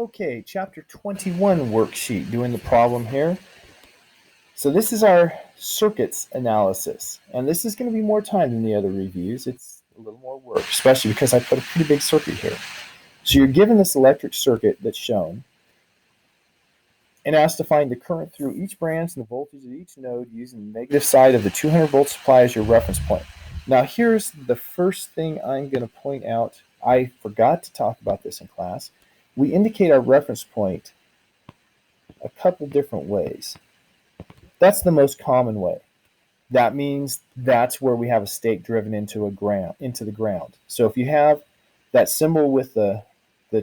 Okay, chapter 21 worksheet, doing the problem here. So this is our circuits analysis, and this is going to be more time than the other reviews. It's a little more work, especially because I put a pretty big circuit here. So you're given this electric circuit that's shown, and asked to find the current through each branch and the voltage of each node using the negative side of the 200 volt supply as your reference point. Now here's the first thing I'm going to point out. I forgot to talk about this in class. We indicate our reference point a couple different ways. That's the most common way. That means that's where we have a stake driven into the ground. So if you have that symbol with the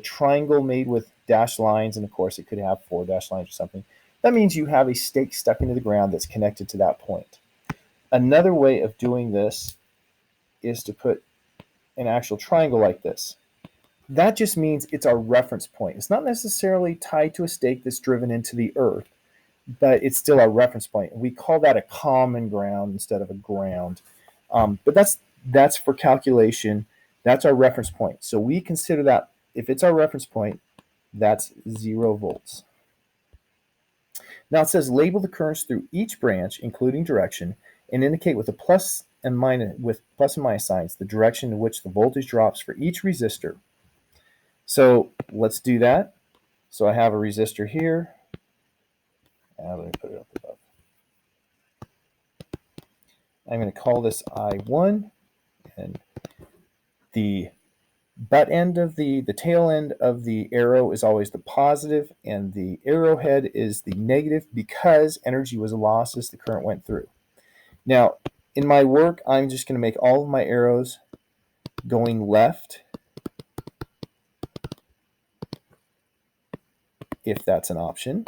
triangle made with dashed lines, and of course it could have 4 dashed lines or something, that means you have a stake stuck into the ground that's connected to that point. Another way of doing this is to put an actual triangle like this. That just means it's our reference point. It's not necessarily tied to a stake that's driven into the earth, but it's still our reference point. We call that a common ground instead of a ground. But that's for calculation. That's our reference point. So we consider that, if it's our reference point, that's 0 volts. Now it says label the currents through each branch, including direction, and indicate with plus and minus signs the direction in which the voltage drops for each resistor. So let's do that. So I have a resistor here. Let me put it up above. I'm going to call this I1, and the butt end of the tail end of the arrow is always the positive, and the arrowhead is the negative because energy was lost as the current went through. Now, in my work, I'm just going to make all of my arrows going left, if that's an option,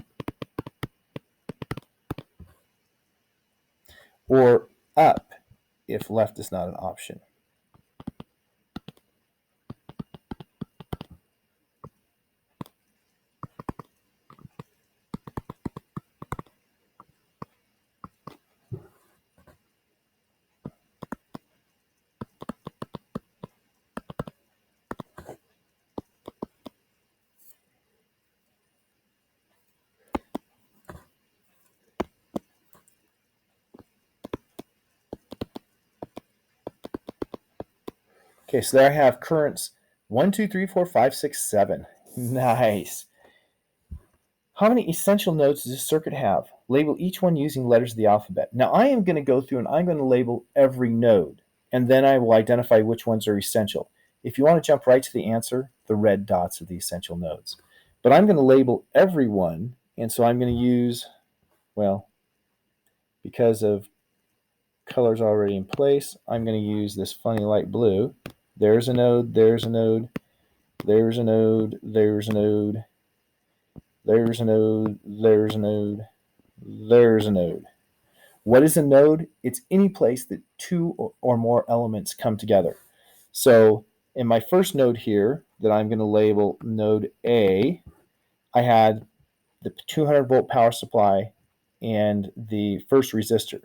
or up if left is not an option. Okay, so there I have currents 1, 2, 3, 4, 5, 6, 7. Nice. How many essential nodes does this circuit have? Label each one using letters of the alphabet. Now I am going to go through and I'm going to label every node, and then I will identify which ones are essential. If you want to jump right to the answer, the red dots are the essential nodes. But I'm going to label every one, and so I'm going to use, well, because of colors already in place, I'm going to use this funny light blue. There's a node, there's a node, there's a node, there's a node, there's a node, there's a node, there's a node. What is a node? It's any place that 2 or more elements come together. So in my first node here that I'm going to label node A, I had the 200 volt power supply and the first resistor.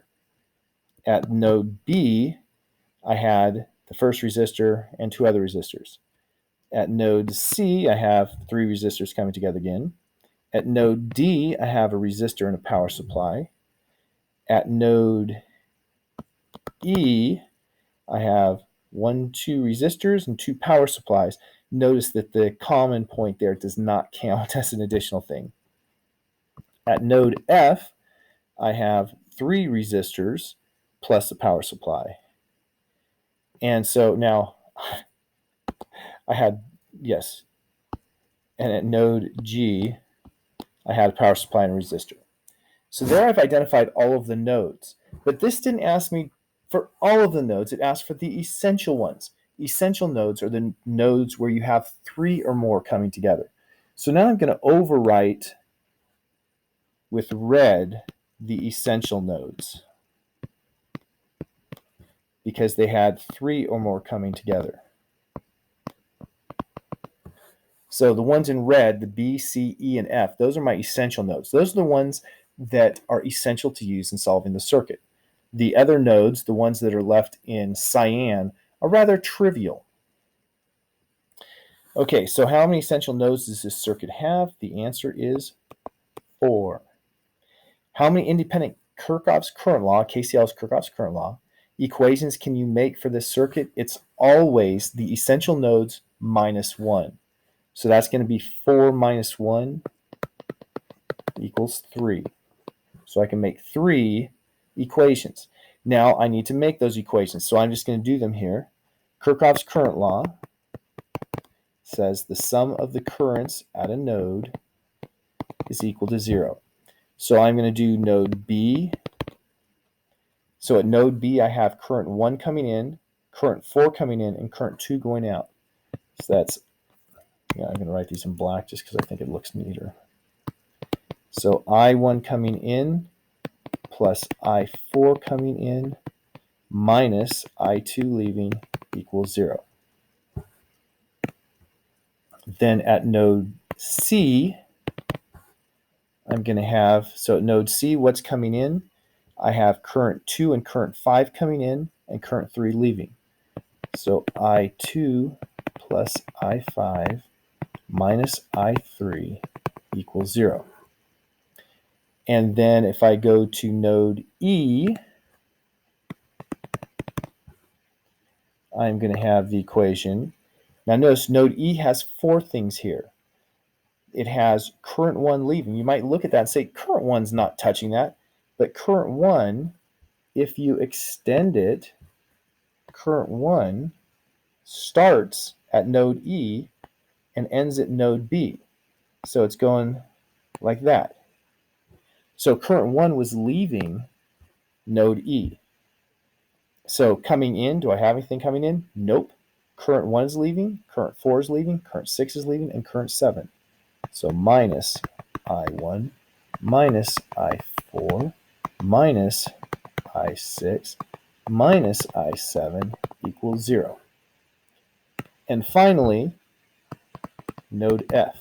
At node B, I had the first resistor and 2 other resistors. At node C, I have 3 resistors coming together again. At node D, I have a resistor and a power supply. At node E, I have 1, 2 resistors and 2 power supplies. Notice that the common point there does not count as an additional thing. At node F, I have 3 resistors plus a power supply. And so now I had, yes, and at node G, I had a power supply and a resistor. So there I've identified all of the nodes. But this didn't ask me for all of the nodes. It asked for the essential ones. Essential nodes are the nodes where you have 3 or more coming together. So now I'm going to overwrite with red the essential nodes because they had 3 or more coming together. So the ones in red, the B, C, E, and F, those are my essential nodes. Those are the ones that are essential to use in solving the circuit. The other nodes, the ones that are left in cyan, are rather trivial. Okay, so how many essential nodes does this circuit have? The answer is 4. How many independent Kirchhoff's current law, KCL's Kirchhoff's current law, equations can you make for this circuit? It's always the essential nodes minus 1. So that's going to be 4 minus 1 equals 3. So I can make 3 equations. Now I need to make those equations. So I'm just going to do them here. Kirchhoff's current law says the sum of the currents at a node is equal to 0. So I'm going to do node B. So at node B, I have current 1 coming in, current 4 coming in, and current 2 going out. So that's, I'm going to write these in black just because I think it looks neater. So I1 coming in plus I4 coming in minus I2 leaving equals 0. Then at node C, I'm going to have, so at node C, what's coming in? I have current 2 and current 5 coming in and current 3 leaving. So I2 plus I5 minus I3 equals 0. And then if I go to node E, I'm going to have the equation. Now notice node E has 4 things here. It has current 1 leaving. You might look at that and say, current 1's not touching that. But current 1, if you extend it, current 1 starts at node E and ends at node B. So it's going like that. So current 1 was leaving node E. So coming in, do I have anything coming in? Nope. Current 1 is leaving, current 4 is leaving, current 6 is leaving, and current 7. So minus I1 minus I4 minus I6 minus I7 equals 0. And finally, node F.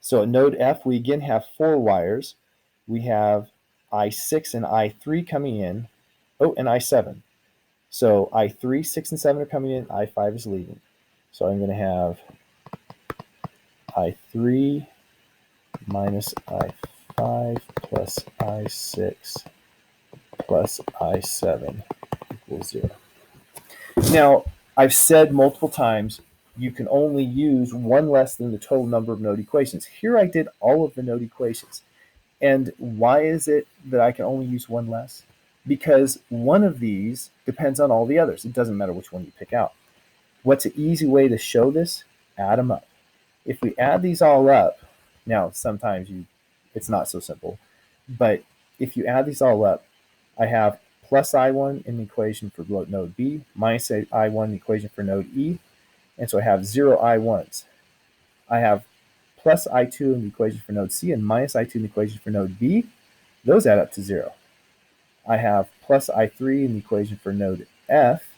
So at node F, we again have 4 wires. We have I6 and I3 coming in. Oh, and I7. So I3, 6, and 7 are coming in. I5 is leaving. So I'm going to have I3 minus I5 plus I6 plus I7 equals 0. Now, I've said multiple times, you can only use one less than the total number of node equations. Here I did all of the node equations. And why is it that I can only use one less? Because one of these depends on all the others. It doesn't matter which one you pick out. What's an easy way to show this? Add them up. If we add these all up, now sometimes it's not so simple, but if you add these all up, I have plus I1 in the equation for node B, minus I1 in the equation for node E, and so I have 0 I1s. I have plus I2 in the equation for node C and minus I2 in the equation for node B. Those add up to 0. I have plus I3 in the equation for node F,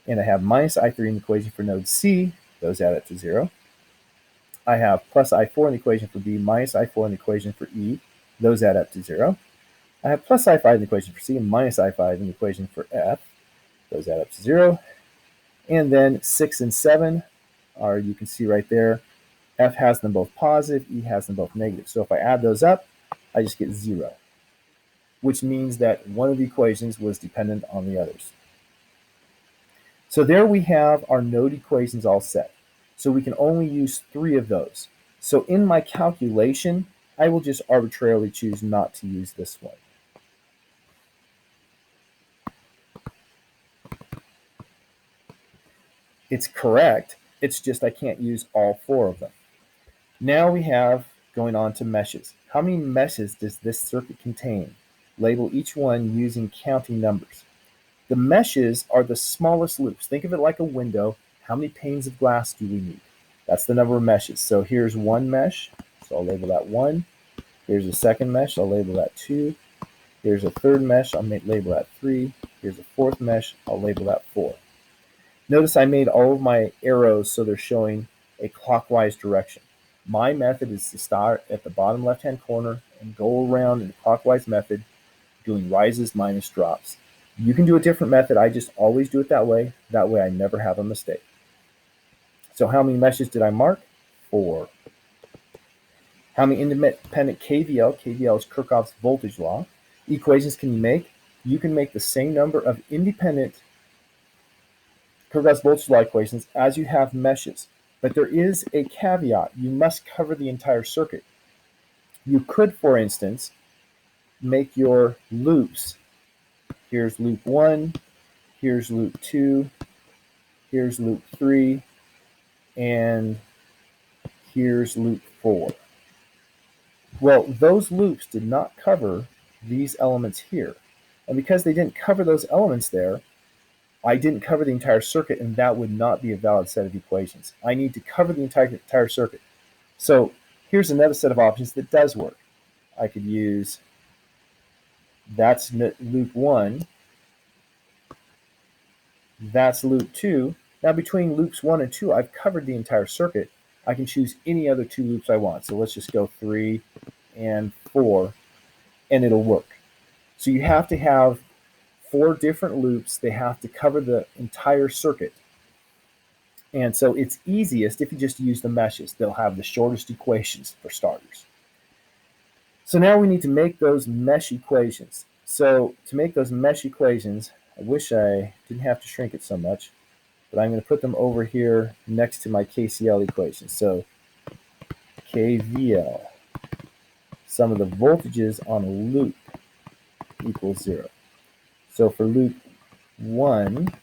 and I have minus I3 in the equation for node C. Those add up to 0. I have plus I4 in the equation for B, minus I4 in the equation for E. Those add up to 0. I have plus I5 in the equation for C and minus I5 in the equation for F. Those add up to 0. And then 6 and 7 are, you can see right there, F has them both positive, E has them both negative. So if I add those up, I just get 0, which means that one of the equations was dependent on the others. So there we have our node equations all set. So we can only use 3 of those. So in my calculation, I will just arbitrarily choose not to use this one. It's correct, it's just I can't use all 4 of them. Now we have going on to meshes. How many meshes does this circuit contain? Label each one using counting numbers. The meshes are the smallest loops. Think of it like a window. How many panes of glass do we need? That's the number of meshes. So here's one mesh, so I'll label that 1. Here's a second mesh, I'll label that 2. Here's a third mesh, I'll label that 3. Here's a fourth mesh, I'll label that 4. Notice I made all of my arrows so they're showing a clockwise direction. My method is to start at the bottom left-hand corner and go around in a clockwise method, doing rises minus drops. You can do a different method. I just always do it that way. That way I never have a mistake. So how many meshes did I mark? 4. How many independent KVL? KVL is Kirchhoff's voltage law. Equations can you make? You can make the same number of independent Kirchhoff's voltage law equations as you have meshes. But there is a caveat. You must cover the entire circuit. You could, for instance, make your loops. Here's loop 1, here's loop 2, here's loop 3, and here's loop 4. Well, those loops did not cover these elements here. And because they didn't cover those elements there, I didn't cover the entire circuit, and that would not be a valid set of equations. I need to cover the entire circuit. So here's another set of options that does work. I could use, that's loop 1, that's loop 2. Now between loops 1 and 2, I've covered the entire circuit. I can choose any other 2 loops I want. So let's just go 3 and 4, and it'll work. So you have to have 4 different loops. They have to cover the entire circuit. And so it's easiest if you just use the meshes. They'll have the shortest equations for starters. So now we need to make those mesh equations. So to make those mesh equations, I wish I didn't have to shrink it so much, but I'm going to put them over here next to my KCL equation. So KVL, sum of the voltages on a loop equals 0. So for loop 1,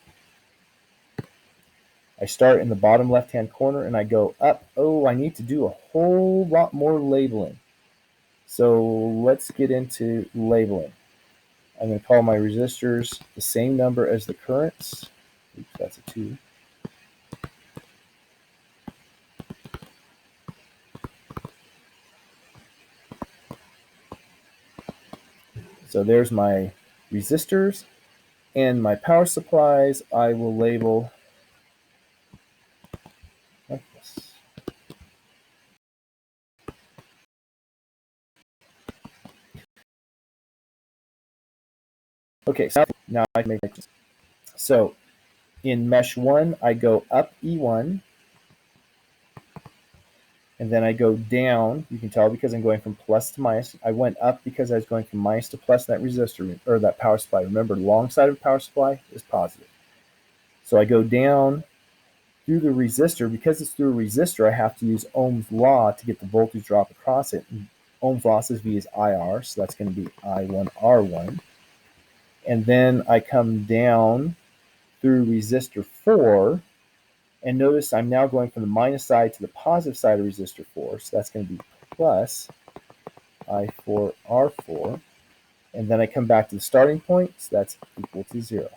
I start in the bottom left-hand corner and I go up. Oh, I need to do a whole lot more labeling. So let's get into labeling. I'm going to call my resistors the same number as the currents. Oops, that's a 2. So there's my resistors, and my power supplies I will label like this. Okay, so now I can make this. So in mesh 1, I go up E1, and then I go down. You can tell because I'm going from plus to minus. I went up because I was going from minus to plus that resistor, or that power supply. Remember, long side of power supply is positive. So I go down through the resistor. Because it's through a resistor, I have to use Ohm's law to get the voltage drop across it. And Ohm's law says V is IR, so that's going to be I1R1. And then I come down through resistor 4, and notice I'm now going from the minus side to the positive side of resistor 4, so that's going to be plus I4R4, and then I come back to the starting point, so that's equal to 0.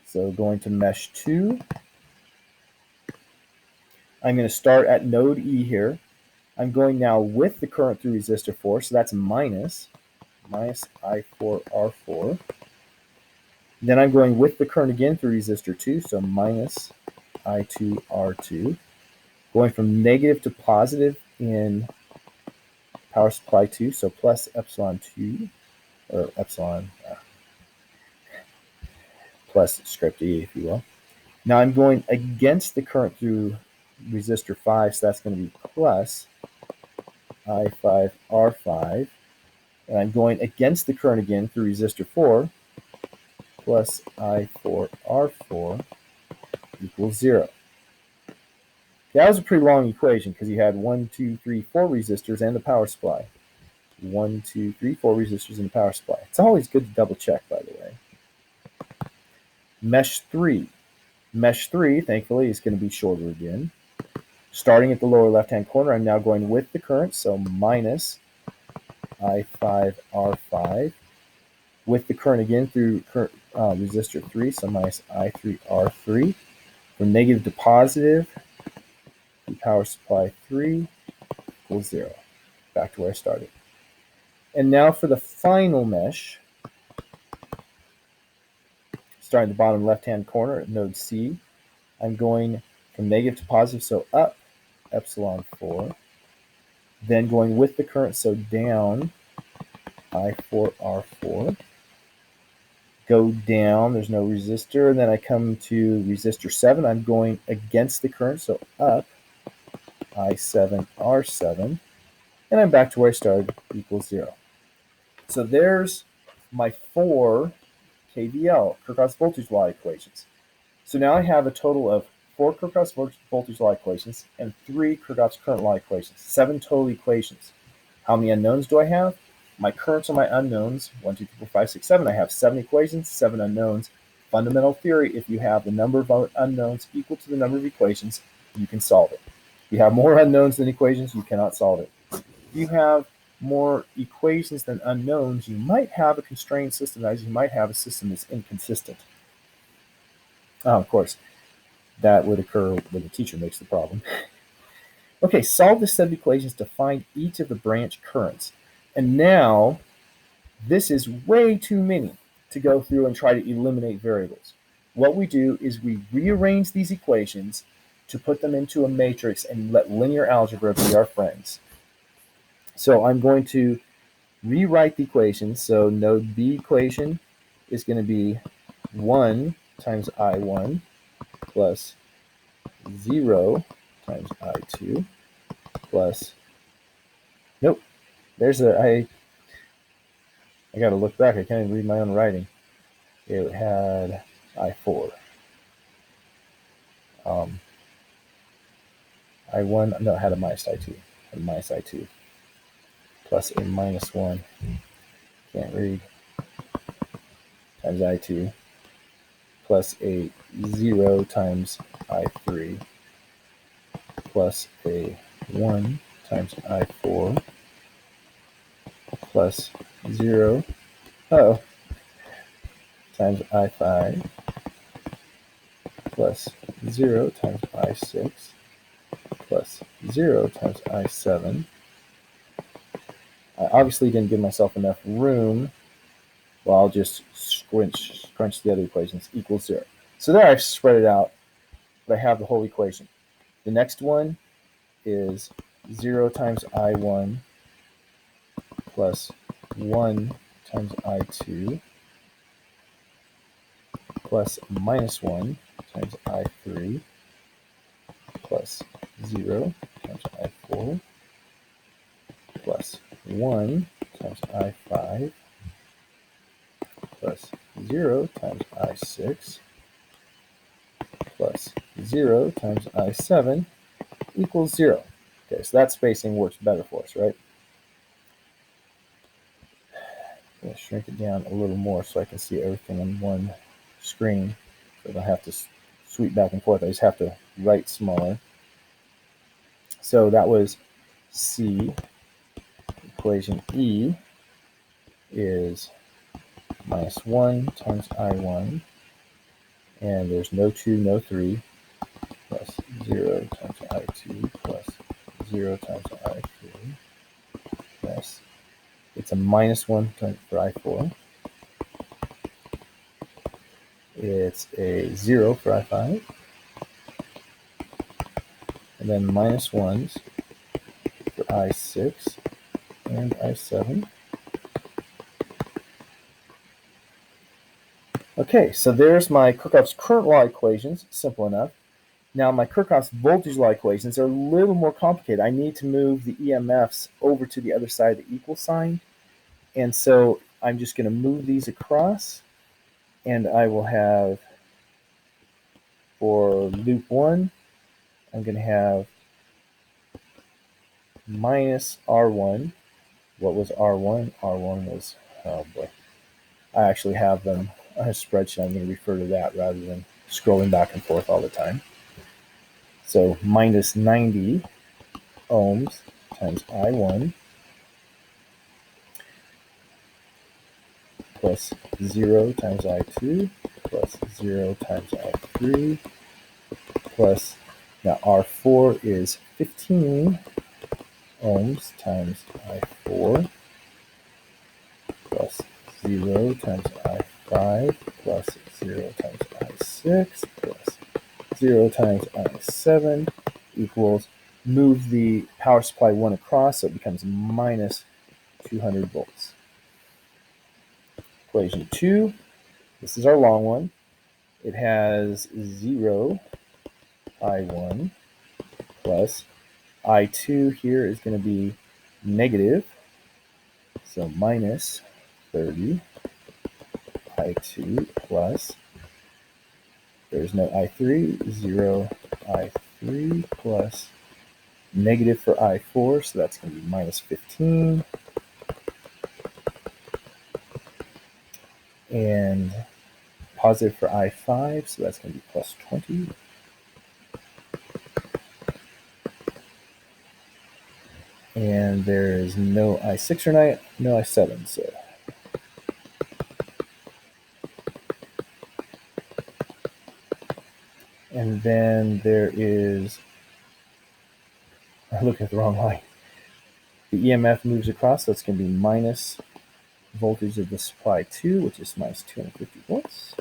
So going to mesh 2, I'm going to start at node E here. I'm going now with the current through resistor 4, so that's minus I4R4. Then I'm going with the current again through resistor 2, so minus I2R2. Going from negative to positive in power supply 2, so plus epsilon 2, or epsilon plus script E, if you will. Now I'm going against the current through resistor 5, so that's going to be plus I5R5. And I'm going against the current again through resistor 4, plus I4R4 equals 0. That was a pretty long equation because you had 1, 2, 3, 4 resistors and the power supply. 1, 2, 3, 4 resistors and the power supply. It's always good to double check, by the way. Mesh 3. Mesh 3, thankfully, is going to be shorter again. Starting at the lower left-hand corner, I'm now going with the current, so minus I5R5. With the current again through resistor 3, so minus I3R3. From negative to positive, the power supply 3 equals 0. Back to where I started. And now for the final mesh, starting at the bottom left-hand corner at node C, I'm going from negative to positive, so up epsilon 4. Then going with the current, so down I4R4. go down, there's no resistor, and then I come to resistor 7. I'm going against the current, so up, I7, R7, and I'm back to where I started, equals 0. So there's my 4 KVL, Kirchhoff's voltage law equations. So now I have a total of 4 Kirchhoff's voltage law equations and 3 Kirchhoff's current law equations, 7 total equations. How many unknowns do I have? My currents are my unknowns, 1, 2, 3, 4, 5, 6, 7. I have 7 equations, 7 unknowns. Fundamental theory, if you have the number of unknowns equal to the number of equations, you can solve it. If you have more unknowns than equations, you cannot solve it. If you have more equations than unknowns, you might have a constrained system, as you might have a system that's inconsistent. Of course, that would occur when the teacher makes the problem. Okay, solve the set of equations to find each of the branch currents. And now, this is way too many to go through and try to eliminate variables. What we do is we rearrange these equations to put them into a matrix and let linear algebra be our friends. So I'm going to rewrite the equations. So node B equation is going to be 1 times I1 plus 0 times I2 plus, nope, there's I got to look back. I can't even read my own writing. It had I4. I1, no, it had a minus I2. A minus I2 plus a minus 1. Can't read. Times I2 plus a 0 times I3 plus a 1 times I4 plus 0 times I5 plus 0 times I6 plus 0 times I7. I obviously didn't give myself enough room. Well, I'll just crunch the other equations, equals 0. So there I've spread it out, but I have the whole equation. The next one is 0 times I1 plus 1 times I2 plus minus 1 times I3 plus 0 times I4 plus 1 times I5 plus 0 times I6 plus 0 times I7 equals 0. Okay, so that spacing works better for us, right? I'm going to shrink it down a little more so I can see everything on one screen. So I don't have to sweep back and forth. I just have to write smaller. So that was C. Equation E is minus 1 times I1, and there's no 2, no 3, plus 0 times I2 plus 0 times I3 plus, it's a minus 1 for I4. It's a 0 for I5. And then minus 1s for I6 and I7. Okay, so there's my Kirchhoff's current law equations, simple enough. Now my Kirchhoff's voltage law equations are a little more complicated. I need to move the EMFs over to the other side of the equal sign. And so I'm just going to move these across, and I will have, for loop 1, I'm going to have minus R1. What was R1? R1 was, oh boy, I actually have them on a spreadsheet. I'm going to refer to that rather than scrolling back and forth all the time. So minus 90 ohms times I1 plus 0 times I2 plus 0 times I3 plus, now R4 is 15 ohms times I4 plus 0 times I5 plus 0 times I6 plus 0 times I7 equals, move the power supply 1 across, so it becomes minus 200 volts. Equation 2 This is our long one. It has 0, I1, plus I2 here is going to be negative, so minus 30, I2 plus, there's no I3, 0, I3 plus negative for I4, so that's going to be minus 15, and positive for I5, so that's going to be plus 20. And there is no I6 or no I7, so and then there is, I look at the wrong line. The EMF moves across, so it's going to be minus voltage of the supply 2, which is minus 250 volts.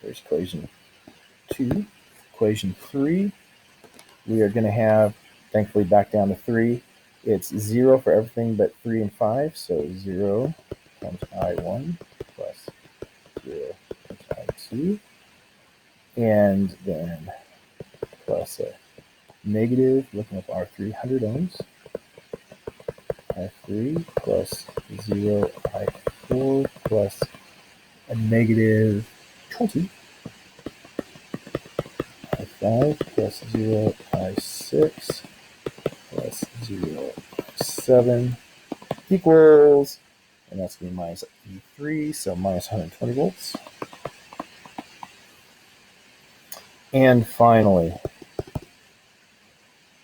There's equation 2. Equation 3, we are going to have, thankfully, back down to 3. It's 0 for everything but 3 and 5, so 0 times I1 plus 0 times I2, and then plus a negative, looking up R3, 100 ohms, I3 plus 0 I4 plus a negative 20, I5 plus 0 I6 plus 0 I7 equals, and that's going to be minus E3, so minus 120 volts. And finally,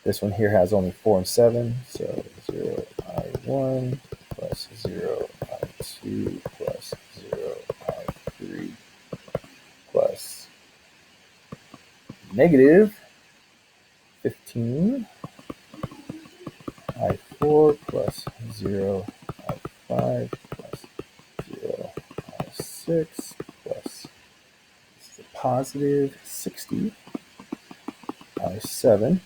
this one here has only 4 and 7, so 0 I1 plus 0 I2 plus 0 I3 plus negative 15 I4 plus 0 I5 plus 0 I6 plus positive 60 I7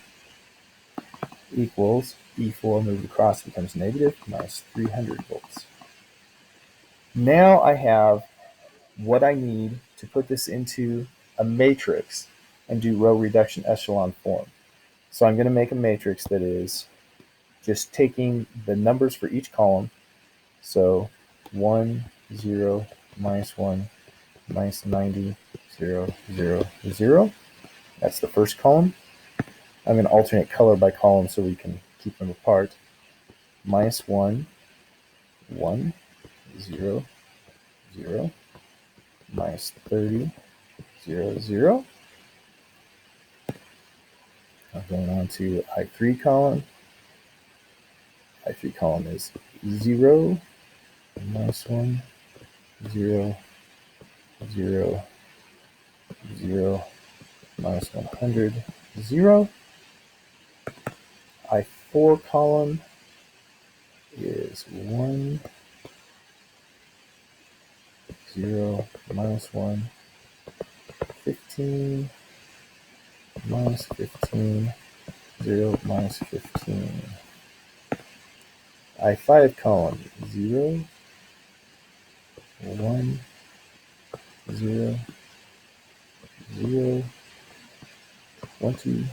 equals E4 moved across becomes negative minus 300 volts. Now I have what I need to put this into a matrix and do row reduction echelon form. So I'm going to make a matrix that is just taking the numbers for each column. So 1, 0, minus 1, minus 90, 0, 0, 0. That's the first column. I'm going to alternate color by column so we can keep them apart. Minus 1, 1, 0, 0, minus 30, 0, 0. I'm going on to I3 column. I3 column is 0, minus 1, 0, 0, 0, minus 100, 0. I4 column is 1, 0, minus 1, 15, minus 15, 0, minus 15. I5 column 0, 1, 0, 0, 20,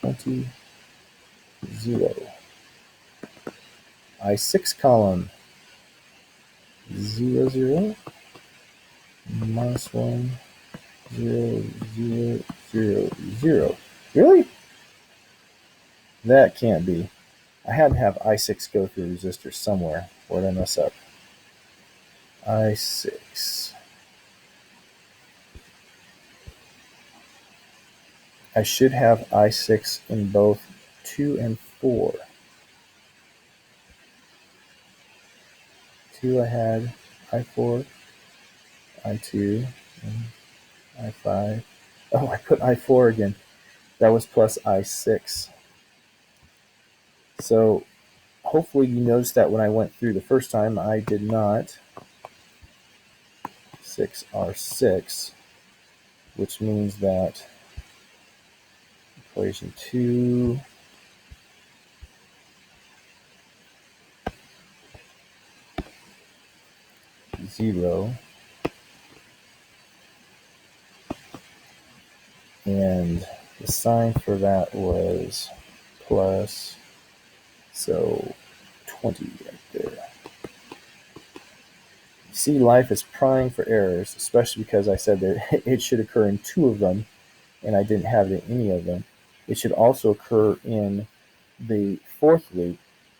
20, 0. I6 column 0, 0, minus 1, 0, 0, 0, 0. Really? That can't be. I had to have I6 go through resistor somewhere. Where did I mess up? I6. I should have I6 in both 2 and 4. 2 I had, I4, I2, and I5. Oh, I put I4 again. That was plus I6. So hopefully you noticed that when I went through the first time, I did not 6R6, which means that equation 2 0. And the sign for that was plus, so 20 right there. You see, life is prying for errors, especially because I said that it should occur in 2 of them, and I didn't have it in any of them. It should also occur in the 4th loop,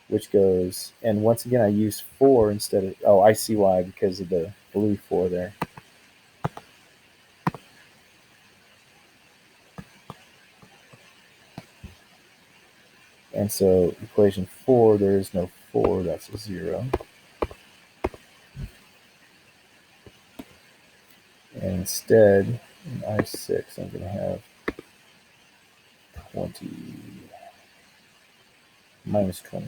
which goes, and once again I use 4 instead of, oh, I see why, because of the blue 4 there. And so equation 4, there is no 4, that's a 0. And instead, in I6, I'm going to have 20 minus 20.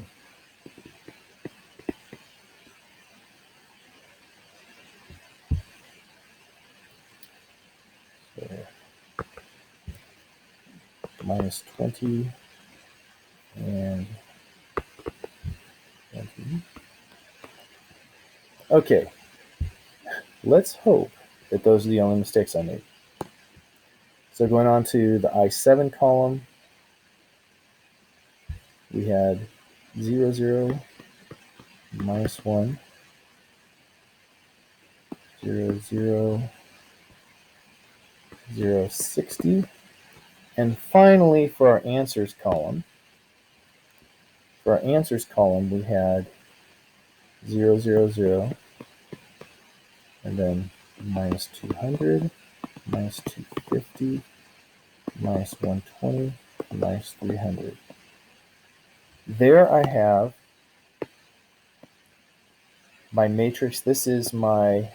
So minus 20 and 20. Okay, let's hope that those are the only mistakes I made. So going on to the I7 column, we had 0, 0, minus 1, 0, 0, 0, 60. And finally, for our answers column, we had 0, 0, 0, and then minus 200, minus 250, minus 120, minus 300. There I have my matrix. This is my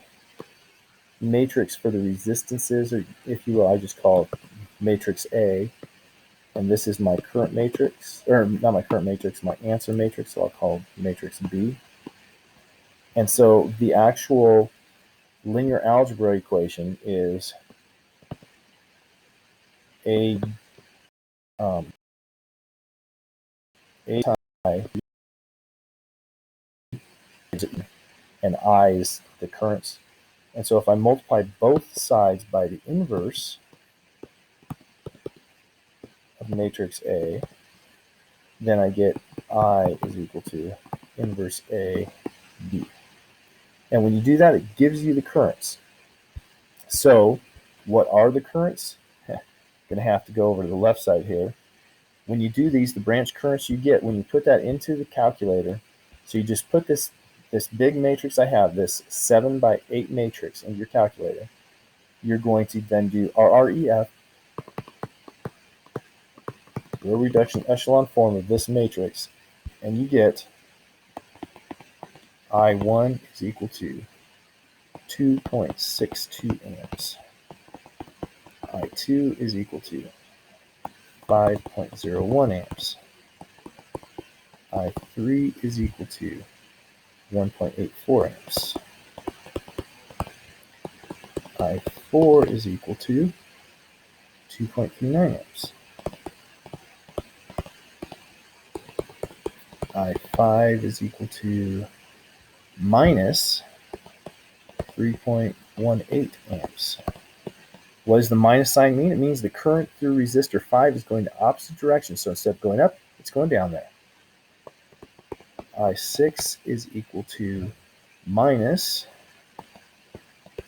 matrix for the resistances, or if you will, I just call it matrix A. And this is my current matrix, or not my current matrix, my answer matrix, so I'll call matrix B. And so the actual linear algebra equation is A times I, and I is the currents. And so if I multiply both sides by the inverse of matrix A, then I get I is equal to inverse A B. And when you do that, it gives you the currents. So what are the currents? Going to have to go over to the left side here. When you do these, the branch currents you get, when you put that into the calculator, so you just put this big matrix I have, this 7 by 8 matrix in your calculator, you're going to then do RREF, row reduction echelon form of this matrix, and you get I1 is equal to 2.62 amps. I2 is equal to 5.01 amps. I3 is equal to 1.84 amps. I4 is equal to 2.39 amps. I5 is equal to minus 3.18 amps. What does the minus sign mean? It means the current through resistor 5 is going the opposite direction. So instead of going up, it's going down there. I6 is equal to minus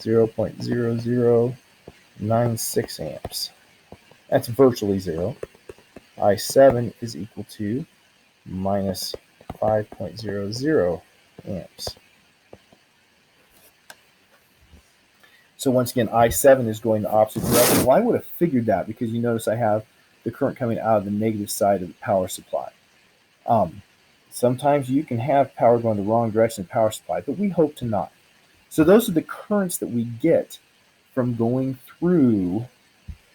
0.0096 amps. That's virtually 0. I7 is equal to minus 5.00 amps. So once again, I7 is going the opposite direction. Well, I would have figured that because you notice I have the current coming out of the negative side of the power supply. Sometimes you can have power going the wrong direction in the power supply, but we hope to not. So those are the currents that we get from going through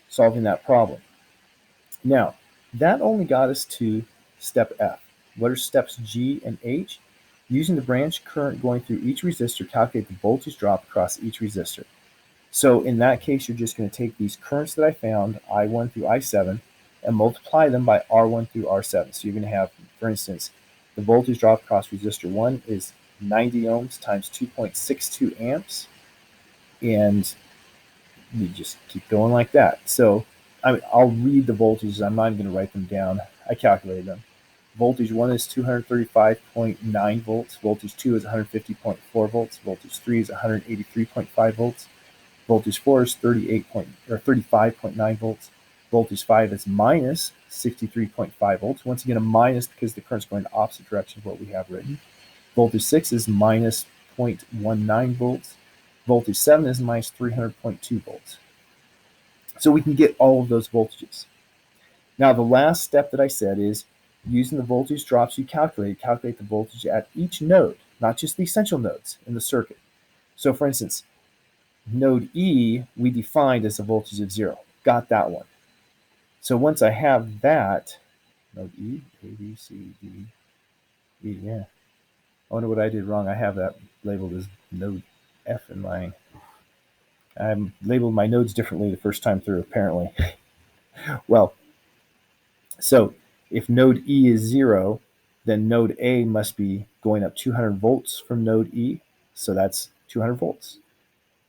solving that problem. Now, that only got us to step F. What are steps G and H? Using the branch current going through each resistor, calculate the voltage drop across each resistor. So in that case, you're just going to take these currents that I found, I1 through I7, and multiply them by R1 through R7. So you're going to have, for instance, the voltage drop across resistor 1 is 90 ohms times 2.62 amps. And you just keep going like that. So I'll read the voltages. I'm not even going to write them down. I calculated them. Voltage 1 is 235.9 volts. Voltage 2 is 150.4 volts. Voltage 3 is 183.5 volts. Voltage 4 is 35.9 volts. Voltage 5 is minus 63.5 volts. Once again, a minus because the current's going in the opposite direction of what we have written. Voltage 6 is minus 0.19 volts. Voltage 7 is minus 300.2 volts. So we can get all of those voltages. Now, the last step that I said is using the voltage drops you calculate the voltage at each node, not just the essential nodes in the circuit. So, for instance, node E we defined as a voltage of 0. Got that one. So once I have that, node E, A, B, C, D, E, yeah. I wonder what I did wrong. I have that labeled as node F in my... I labeled my nodes differently the first time through, apparently. Well, so if node E is 0, then node A must be going up 200 volts from node E. So that's 200 volts.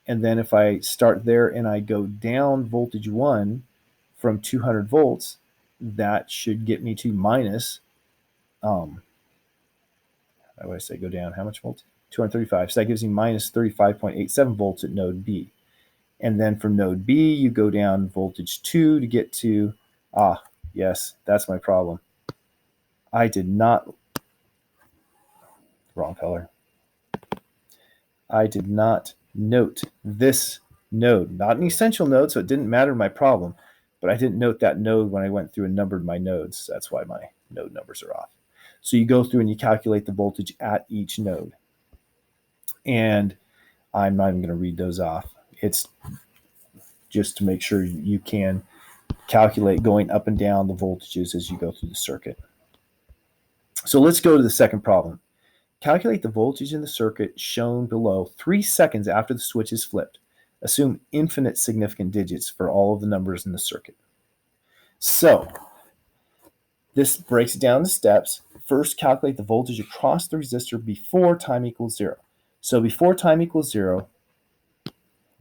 And then if I start there and I go down voltage 1 from 200 volts, that should get me to minus, how would I say go down? How much volts? 235. So that gives me minus 35.87 volts at node B. And then from node B, you go down voltage 2 to get to, yes, that's my problem. I did not, wrong color. I did not note this node, not an essential node, so it didn't matter my problem, but I didn't note that node when I went through and numbered my nodes. That's why my node numbers are off. So you go through and you calculate the voltage at each node. And I'm not even going to read those off. It's just to make sure you can calculate going up and down the voltages as you go through the circuit. So let's go to the second problem. Calculate the voltage in the circuit shown below 3 seconds after the switch is flipped. Assume infinite significant digits for all of the numbers in the circuit. So this breaks it down to steps. First, calculate the voltage across the resistor before time equals 0. So before time equals 0,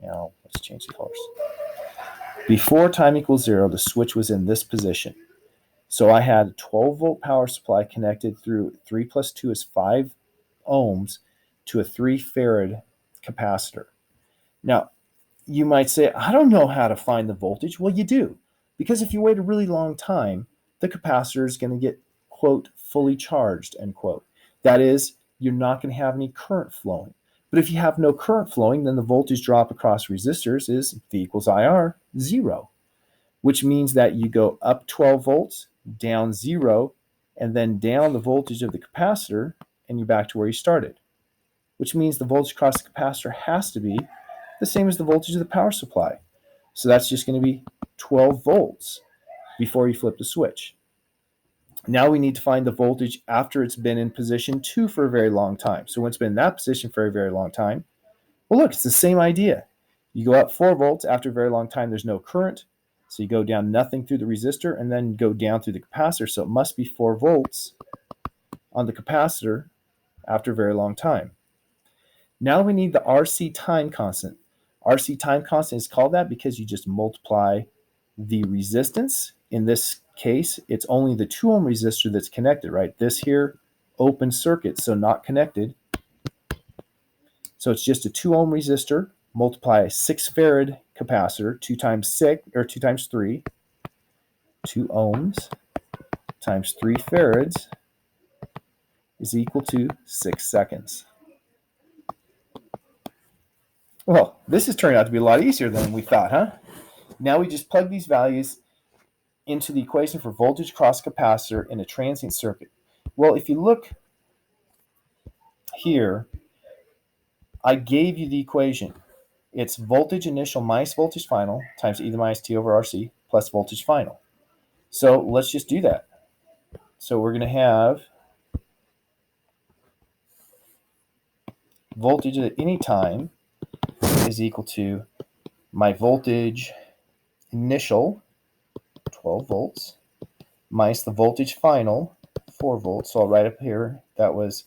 now let's change the colors. Before time equals 0, the switch was in this position. So I had a 12 volt power supply connected through 3 plus 2 is 5 ohms to a 3 farad capacitor. Now, you might say, I don't know how to find the voltage. Well, you do, because if you wait a really long time, the capacitor is going to get, quote, fully charged, end quote. That is, you're not going to have any current flowing. But if you have no current flowing, then the voltage drop across resistors is V equals IR, 0, which means that you go up 12 volts, down 0, and then down the voltage of the capacitor, and you're back to where you started, which means the voltage across the capacitor has to be the same as the voltage of the power supply. So that's just going to be 12 volts before you flip the switch. Now we need to find the voltage after it's been in position 2 for a very long time. So when it's been in that position for a very long time, well, look, it's the same idea. You go up 4 volts after a very long time, there's no current. So you go down nothing through the resistor and then go down through the capacitor. So it must be 4 volts on the capacitor after a very long time. Now we need the RC time constant. RC time constant is called that because you just multiply the resistance. In this case, it's only the 2 ohm resistor that's connected, right? This here, open circuit, so not connected. So it's just a 2 ohm resistor, multiply a 6 farad capacitor, 2 times 6, or 2 times 3, 2 ohms times 3 farads is equal to 6 seconds. Well, this has turned out to be a lot easier than we thought, huh? Now we just plug these values into the equation for voltage across capacitor in a transient circuit. Well, if you look here, I gave you the equation. It's voltage initial minus voltage final times E to the minus T over RC plus voltage final. So let's just do that. So we're going to have voltage at any time is equal to my voltage initial, 12 volts, minus the voltage final, 4 volts. So I'll write up here that was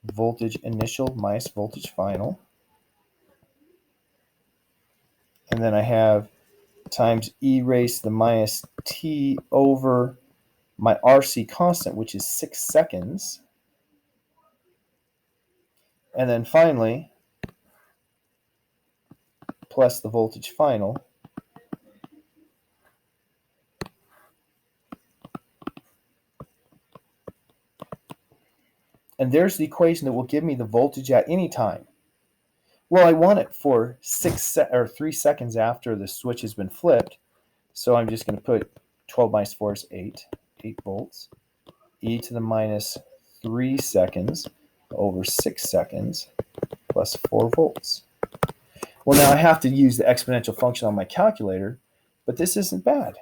voltage initial minus voltage final. And then I have times e raised to the minus t over my RC constant, which is 6 seconds. And then finally, plus the voltage final. And there's the equation that will give me the voltage at any time. Well, I want it for 3 seconds after the switch has been flipped. So I'm just going to put 12 minus 4 is 8 volts. E to the minus 3 seconds over 6 seconds plus 4 volts. Well, now I have to use the exponential function on my calculator, but this isn't bad.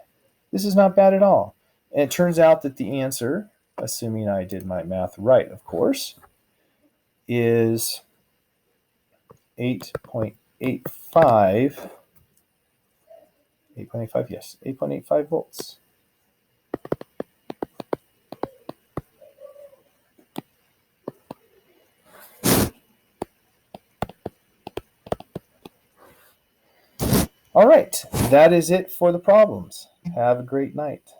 This is not bad at all. And it turns out that the answer, assuming I did my math right, of course, is 8.85. 8.85, yes, 8.85 volts. All right, that is it for the problems. Have a great night.